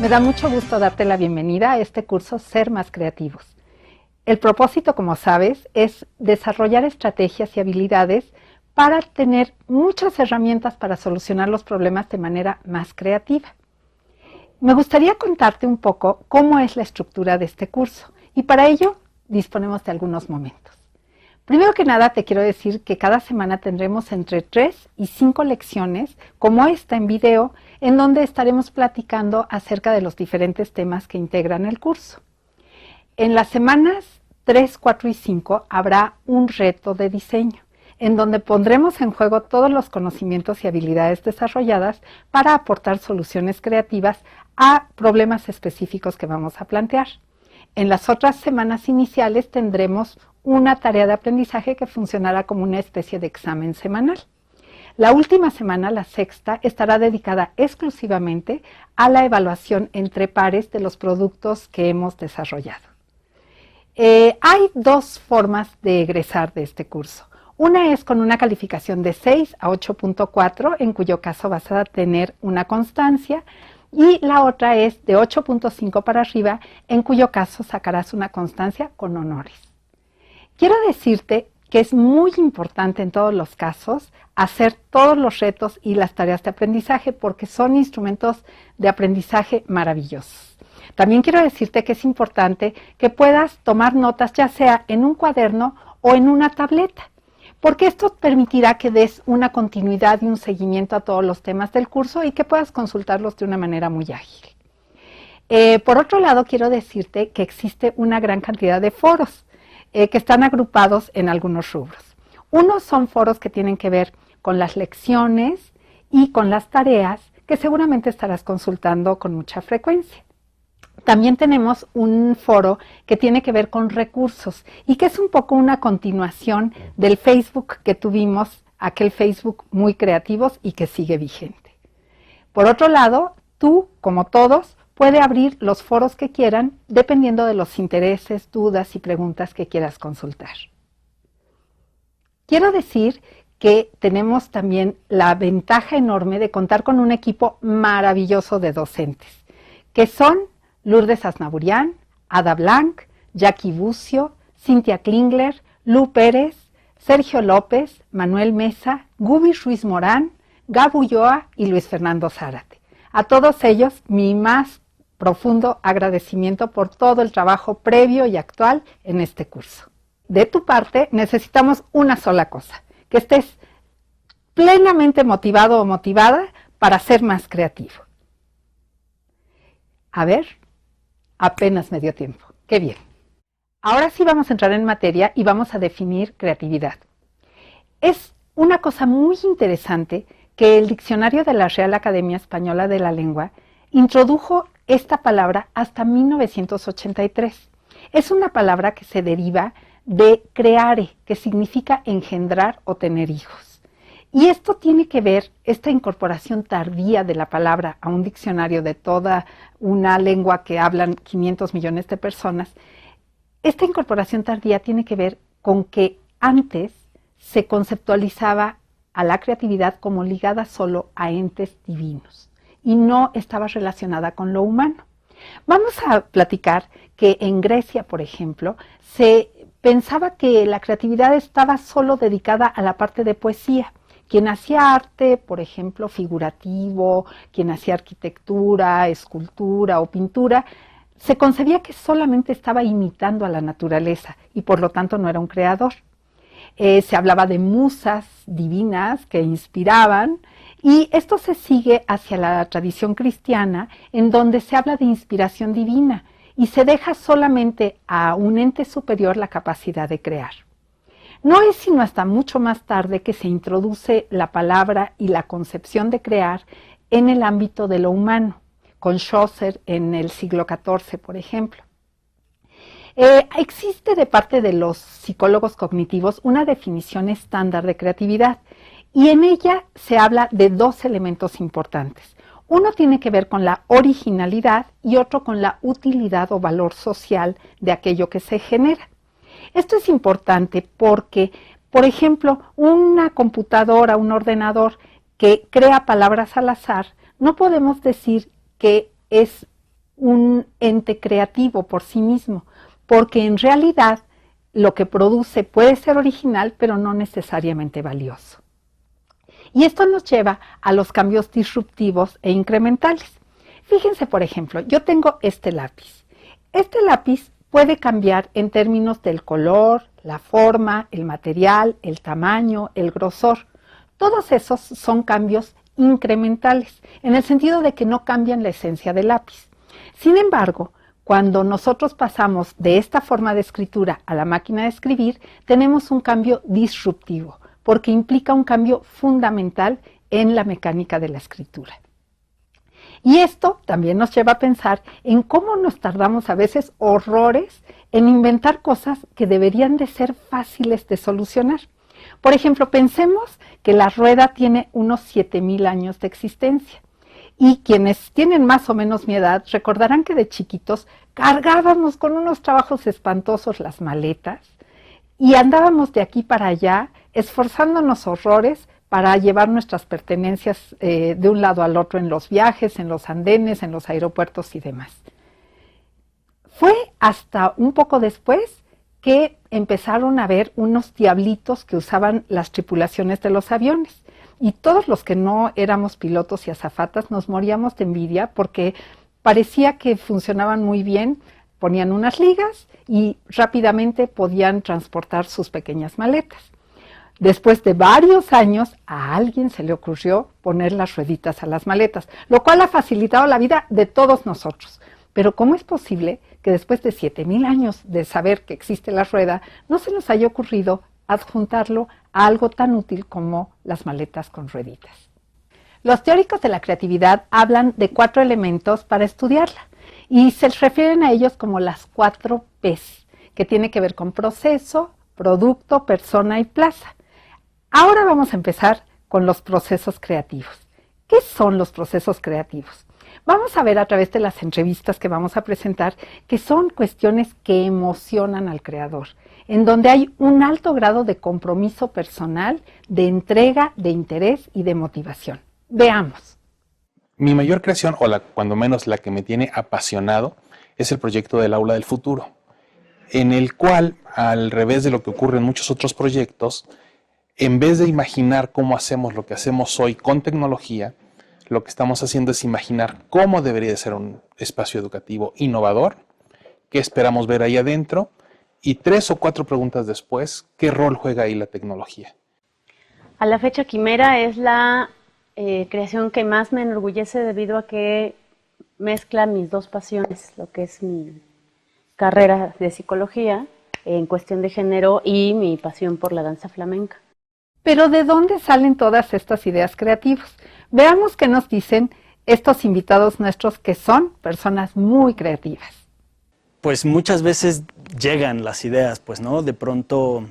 Me da mucho gusto darte la bienvenida a este curso Ser Más Creativos. El propósito, como sabes, es desarrollar estrategias y habilidades para tener muchas herramientas para solucionar los problemas de manera más creativa. Me gustaría contarte un poco cómo es la estructura de este curso y para ello disponemos de algunos momentos. Primero que nada, te quiero decir que cada semana tendremos entre 3 y 5 lecciones, como esta en video, en donde estaremos platicando acerca de los diferentes temas que integran el curso. En las semanas 3, 4 y 5 habrá un reto de diseño, en donde pondremos en juego todos los conocimientos y habilidades desarrolladas para aportar soluciones creativas a problemas específicos que vamos a plantear. En las otras semanas iniciales tendremos una tarea de aprendizaje que funcionará como una especie de examen semanal. La última semana, la sexta, estará dedicada exclusivamente a la evaluación entre pares de los productos que hemos desarrollado. Hay 2 formas de egresar de este curso. Una es con una calificación de 6 a 8.4, en cuyo caso vas a tener una constancia, y la otra es de 8.5 para arriba, en cuyo caso sacarás una constancia con honores. Quiero decirte que es muy importante en todos los casos hacer todos los retos y las tareas de aprendizaje porque son instrumentos de aprendizaje maravillosos. También quiero decirte que es importante que puedas tomar notas ya sea en un cuaderno o en una tableta, porque esto permitirá que des una continuidad y un seguimiento a todos los temas del curso y que puedas consultarlos de una manera muy ágil. Por otro lado, quiero decirte que existe una gran cantidad de foros que están agrupados en algunos rubros. Unos son foros que tienen que ver con las lecciones y con las tareas que seguramente estarás consultando con mucha frecuencia. También tenemos un foro que tiene que ver con recursos y que es un poco una continuación del Facebook que tuvimos, aquel Facebook muy creativos y que sigue vigente. Por otro lado, tú, como todos, puede abrir los foros que quieran dependiendo de los intereses, dudas y preguntas que quieras consultar. Quiero decir que tenemos también la ventaja enorme de contar con un equipo maravilloso de docentes, que son Lourdes Aznaburian, Ada Blanc, Jackie Bucio, Cintia Klingler, Lu Pérez, Sergio López, Manuel Mesa, Gubi Ruiz Morán, Gabu Ulloa y Luis Fernando Zárate. A todos ellos, mi más profundo agradecimiento por todo el trabajo previo y actual en este curso. De tu parte, necesitamos una sola cosa, que estés plenamente motivado o motivada para ser más creativo. A ver, apenas me dio tiempo. ¡Qué bien! Ahora sí vamos a entrar en materia y vamos a definir creatividad. Es una cosa muy interesante que el diccionario de la Real Academia Española de la Lengua introdujo esta palabra hasta 1983. Es una palabra que se deriva de creare, que significa engendrar o tener hijos. Y esto tiene que ver, esta incorporación tardía de la palabra a un diccionario de toda una lengua que hablan 500 millones de personas, esta incorporación tardía tiene que ver con que antes se conceptualizaba a la creatividad como ligada solo a entes divinos y no estaba relacionada con lo humano. Vamos a platicar que en Grecia, por ejemplo, se pensaba que la creatividad estaba solo dedicada a la parte de poesía. Quien hacía arte, por ejemplo, figurativo, quien hacía arquitectura, escultura o pintura, se concebía que solamente estaba imitando a la naturaleza y por lo tanto no era un creador. Se hablaba de musas divinas que inspiraban y esto se sigue hacia la tradición cristiana en donde se habla de inspiración divina y se deja solamente a un ente superior la capacidad de crear. No es sino hasta mucho más tarde que se introduce la palabra y la concepción de crear en el ámbito de lo humano, con Chaucer en el siglo XIV, por ejemplo. Existe de parte de los psicólogos cognitivos una definición estándar de creatividad y en ella se habla de 2 elementos importantes. Uno tiene que ver con la originalidad y otro con la utilidad o valor social de aquello que se genera. Esto es importante porque, por ejemplo, una computadora, un ordenador que crea palabras al azar, no podemos decir que es un ente creativo por sí mismo, porque en realidad lo que produce puede ser original, pero no necesariamente valioso. Y esto nos lleva a los cambios disruptivos e incrementales. Fíjense, por ejemplo, yo tengo este lápiz. Este lápiz puede cambiar en términos del color, la forma, el material, el tamaño, el grosor. Todos esos son cambios incrementales, en el sentido de que no cambian la esencia del lápiz. Sin embargo, cuando nosotros pasamos de esta forma de escritura a la máquina de escribir, tenemos un cambio disruptivo, porque implica un cambio fundamental en la mecánica de la escritura. Y esto también nos lleva a pensar en cómo nos tardamos a veces horrores en inventar cosas que deberían de ser fáciles de solucionar. Por ejemplo, pensemos que la rueda tiene unos 7,000 años de existencia. Y quienes tienen más o menos mi edad recordarán que de chiquitos cargábamos con unos trabajos espantosos las maletas y andábamos de aquí para allá esforzándonos horrores para llevar nuestras pertenencias de un lado al otro en los viajes, en los andenes, en los aeropuertos y demás. Fue hasta un poco después que empezaron a ver unos diablitos que usaban las tripulaciones de los aviones. Y todos los que no éramos pilotos y azafatas nos moríamos de envidia porque parecía que funcionaban muy bien, ponían unas ligas y rápidamente podían transportar sus pequeñas maletas. Después de varios años, a alguien se le ocurrió poner las rueditas a las maletas, lo cual ha facilitado la vida de todos nosotros. Pero ¿cómo es posible que después de 7,000 años de saber que existe la rueda, no se nos haya ocurrido adjuntarlo a algo tan útil como las maletas con rueditas? Los teóricos de la creatividad hablan de 4 elementos para estudiarla y se refieren a ellos como las 4 P's, que tiene que ver con proceso, producto, persona y plaza. Ahora vamos a empezar con los procesos creativos. ¿Qué son los procesos creativos? Vamos a ver a través de las entrevistas que vamos a presentar que son cuestiones que emocionan al creador, en donde hay un alto grado de compromiso personal, de entrega, de interés y de motivación. Veamos. Mi mayor creación, o cuando menos la que me tiene apasionado, es el proyecto del Aula del Futuro, en el cual, al revés de lo que ocurre en muchos otros proyectos, en vez de imaginar cómo hacemos lo que hacemos hoy con tecnología, lo que estamos haciendo es imaginar cómo debería de ser un espacio educativo innovador, qué esperamos ver ahí adentro, y 3 o 4 preguntas después, ¿qué rol juega ahí la tecnología? A la fecha, Quimera es la creación que más me enorgullece debido a que mezcla mis 2 pasiones, lo que es mi carrera de psicología en cuestión de género y mi pasión por la danza flamenca. Pero ¿de dónde salen todas estas ideas creativas? Veamos qué nos dicen estos invitados nuestros que son personas muy creativas. Pues muchas veces llegan las ideas, pues, ¿no? De pronto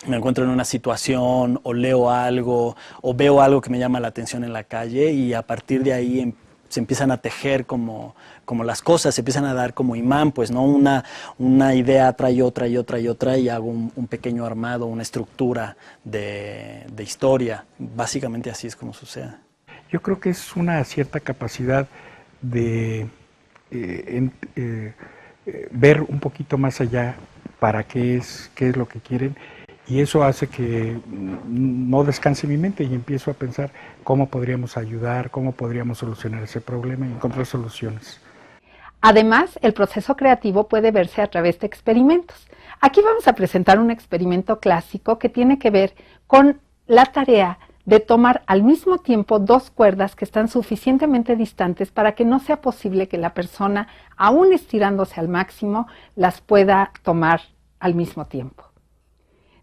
me encuentro en una situación o leo algo o veo algo que me llama la atención en la calle y a partir de ahí se empiezan a tejer como las cosas, se empiezan a dar como imán, pues, ¿no? Una idea trae otra y otra y otra y hago un pequeño armado, una estructura de historia. Básicamente así es como sucede. Yo creo que es una cierta capacidad de ver un poquito más allá para qué es lo que quieren, y eso hace que no descanse mi mente y empiezo a pensar cómo podríamos ayudar, cómo podríamos solucionar ese problema y encontrar soluciones. Además, el proceso creativo puede verse a través de experimentos. Aquí vamos a presentar un experimento clásico que tiene que ver con la tarea de tomar al mismo tiempo 2 cuerdas que están suficientemente distantes para que no sea posible que la persona, aún estirándose al máximo, las pueda tomar al mismo tiempo.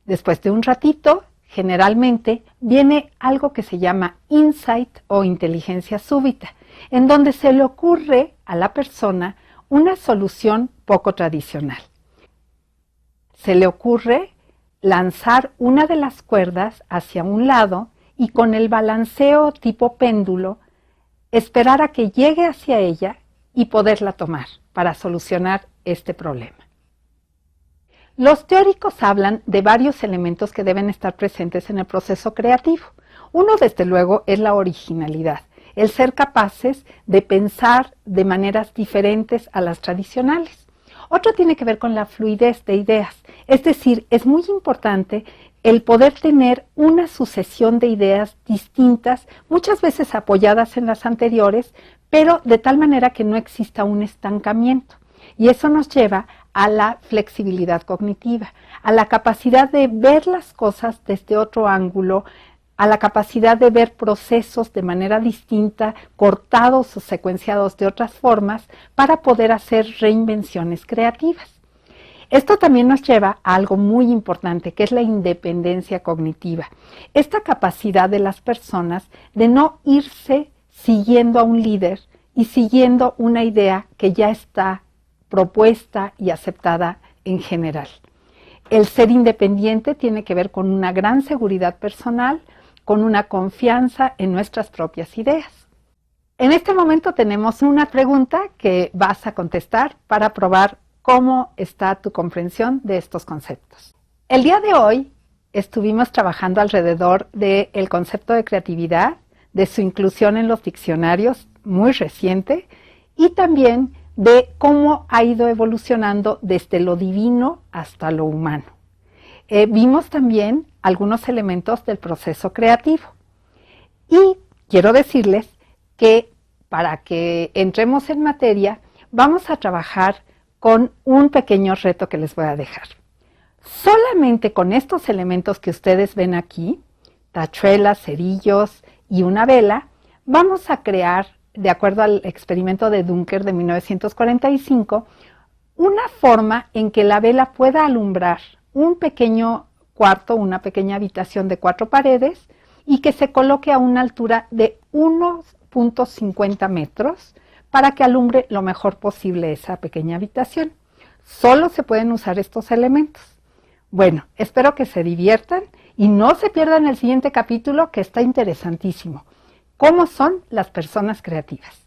Después de un ratito, generalmente, viene algo que se llama insight o inteligencia súbita, en donde se le ocurre a la persona una solución poco tradicional. Se le ocurre lanzar una de las cuerdas hacia un lado y con el balanceo tipo péndulo, esperar a que llegue hacia ella y poderla tomar para solucionar este problema. Los teóricos hablan de varios elementos que deben estar presentes en el proceso creativo. Uno, desde luego, es la originalidad. el ser capaces de pensar de maneras diferentes a las tradicionales. Otro tiene que ver con la fluidez de ideas, es decir, es muy importante el poder tener una sucesión de ideas distintas, muchas veces apoyadas en las anteriores, pero de tal manera que no exista un estancamiento. Y eso nos lleva a la flexibilidad cognitiva, a la capacidad de ver las cosas desde otro ángulo, a la capacidad de ver procesos de manera distinta, cortados o secuenciados de otras formas, para poder hacer reinvenciones creativas. Esto también nos lleva a algo muy importante, que es la independencia cognitiva. Esta capacidad de las personas de no irse siguiendo a un líder y siguiendo una idea que ya está propuesta y aceptada en general. El ser independiente tiene que ver con una gran seguridad personal, con una confianza en nuestras propias ideas. En este momento tenemos una pregunta que vas a contestar para probar cómo está tu comprensión de estos conceptos. El día de hoy estuvimos trabajando alrededor del concepto de creatividad, de su inclusión en los diccionarios, muy reciente, y también de cómo ha ido evolucionando desde lo divino hasta lo humano. Vimos también algunos elementos del proceso creativo. Y quiero decirles que para que entremos en materia, vamos a trabajar con un pequeño reto que les voy a dejar. Solamente con estos elementos que ustedes ven aquí, tachuelas, cerillos y una vela, vamos a crear, de acuerdo al experimento de Duncker de 1945, una forma en que la vela pueda alumbrar un pequeño cuarto, una pequeña habitación de 4 paredes y que se coloque a una altura de 1.50 metros para que alumbre lo mejor posible esa pequeña habitación. Solo se pueden usar estos elementos. Bueno, espero que se diviertan y no se pierdan el siguiente capítulo, que está interesantísimo. ¿Cómo son las personas creativas?